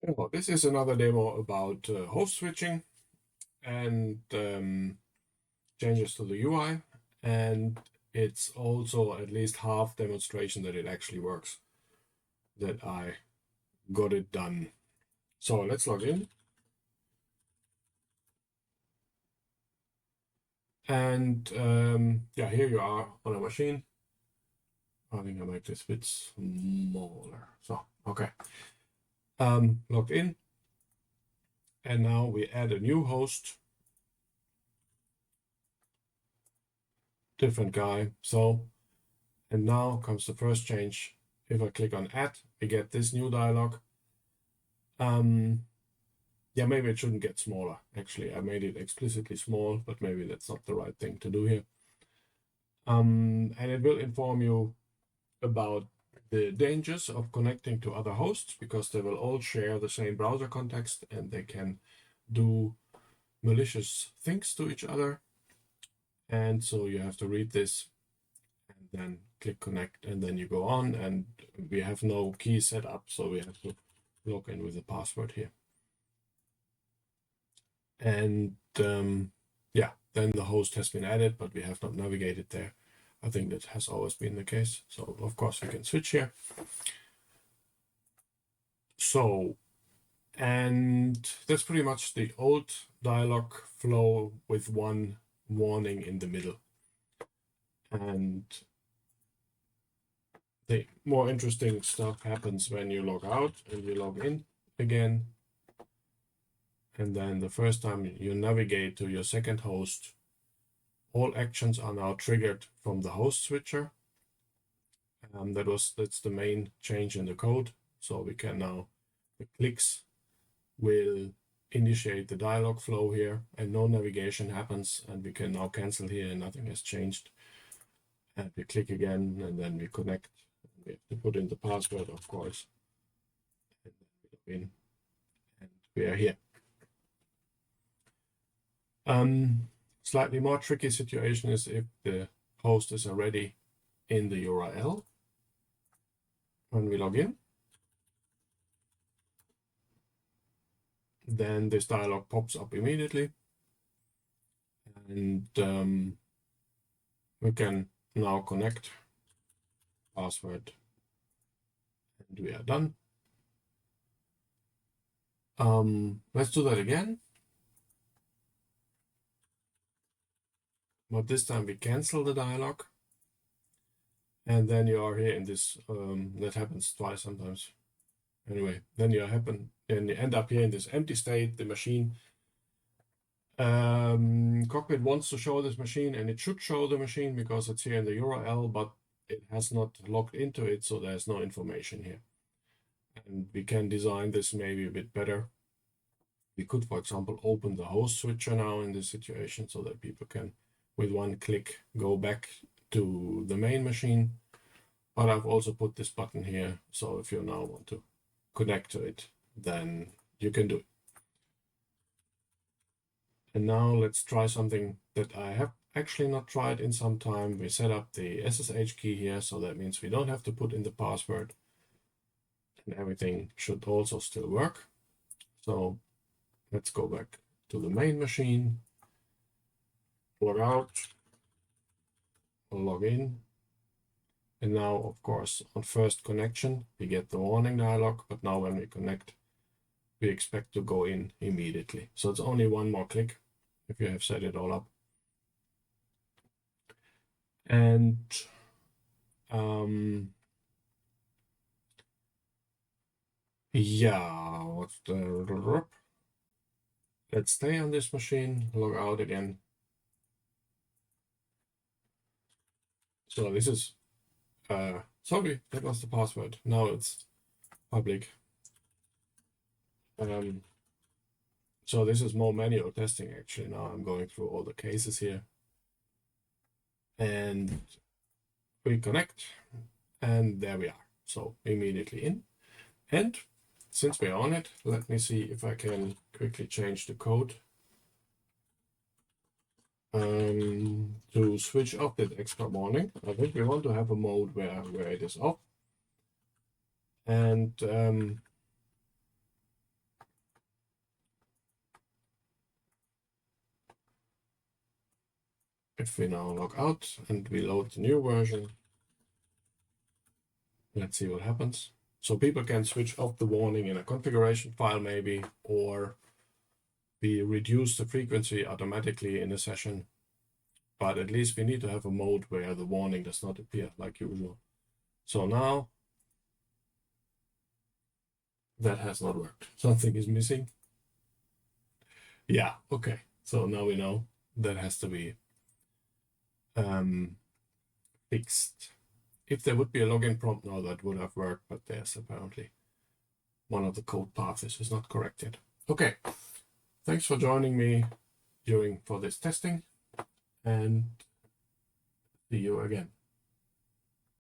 Well, this is another demo about host switching and changes to the UI. And it's also at least half demonstration that it actually works, that I got it done. So let's log in. And yeah, here you are on a machine. I think I make this a bit smaller. So, okay. Logged in. And now we add a new host. Different guy. So, and now comes the first change. If I click on add, we get this new dialog. Yeah, maybe it shouldn't get smaller. Actually, I made it explicitly small, but maybe that's not the right thing to do here. And it will inform you about the dangers of connecting to other hosts, because they will all share the same browser context and they can do malicious things to each other. And so you have to read this and then click connect, and then you go on, and we have no key set up, so we have to log in with a password here. And yeah, then the host has been added, but we have not navigated there. I think that has always been the case. So of course we can switch here. So, and that's pretty much the old dialog flow with one warning in the middle. And the more interesting stuff happens when you log out and you log in again. And then the first time you navigate to your second host, all actions are now triggered from the host switcher. That's the main change in the code. So we can now, the clicks will initiate the dialog flow here, and no navigation happens, and we can now cancel here and nothing has changed. And we click again, and then we connect. We have to put in the password, of course. And then we log in, and we are here. Slightly more tricky situation is if the host is already in the URL. When we log in, then this dialog pops up immediately, and we can now connect, password, and we are done. Let's do that again. But this time we cancel the dialog, and then you are here in this, that happens twice sometimes. Anyway, then you end up here in this empty state, the machine. Cockpit wants to show this machine, and it should show the machine because it's here in the URL, but it has not logged into it, so there's no information here. And we can design this maybe a bit better. We could, for example, open the host switcher now in this situation so that people can, with one click, go back to the main machine. But I've also put this button here, so if you now want to connect to it, then you can do it. And now let's try something that I have actually not tried in some time. We set up the SSH key here, so that means we don't have to put in the password, and everything should also still work. So let's go back to the main machine, log out, log in. And now, of course, on first connection, we get the warning dialog, but now when we connect, we expect to go in immediately. So it's only one more click if you have set it all up. And yeah, let's stay on this machine, log out again. So this is, sorry, that was the password. Now it's public. So this is more manual testing, actually. Now I'm going through all the cases here. And we connect, and there we are. So immediately in. And since we're on it, let me see if I can quickly change the code to switch off that extra warning. I think we want to have a mode where it is off. And if we now log out and we load the new version, let's see what happens. So people can switch off the warning in a configuration file maybe, or we reduce the frequency automatically in a session. But at least we need to have a mode where the warning does not appear like usual. So now that has not worked. Something is missing. Yeah, okay. So now we know that has to be fixed. If there would be a login prompt now, that would have worked, but there's apparently one of the code paths is not correct yet. Okay, thanks for joining me for this testing, and see you again.